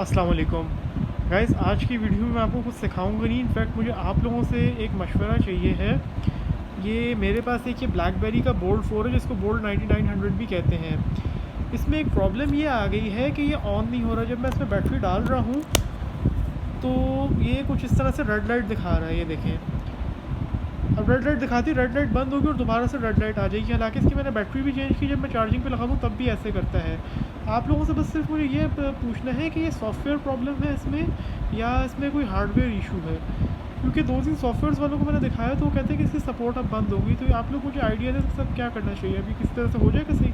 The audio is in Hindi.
अस्सलाम वालेकुम गाइस। आज की वीडियो में मैं आपको कुछ सिखाऊंगा नहीं। इनफैक्ट मुझे आप लोगों से एक मशवरा चाहिए है। ये मेरे पास एक ये ब्लैकबेरी का बोल्ड 4 है, जिसको बोल्ड 9900 भी कहते हैं। इसमें एक प्रॉब्लम ये आ गई है कि ये ऑन नहीं हो रहा। जब मैं इसमें बैटरी डाल रहा हूँ तो ये कुछ इस तरह से रेड लाइट दिखा रहा है। ये देखें, अब रेड लाइट दिखाती, रेड लाइट बंद होगी और दोबारा से रेड लाइट आ जाएगी। हालांकि इसकी मैंने बैटरी भी चेंज की, जब मैं चार्जिंग पे लगा दूँ तब भी ऐसे करता है। आप लोगों से बस सिर्फ मुझे ये पूछना है कि ये सॉफ्टवेयर प्रॉब्लम है इसमें या इसमें कोई हार्डवेयर इशू है, क्योंकि 2-3 सॉफ्टवेयर वालों को मैंने दिखाया तो वो कहते हैं कि इसकी सपोर्ट अब बंद होगी। तो आप लोग मुझे आइडिया दे सकते हैं क्या करना चाहिए, अभी किस तरह से हो जाएगा सही।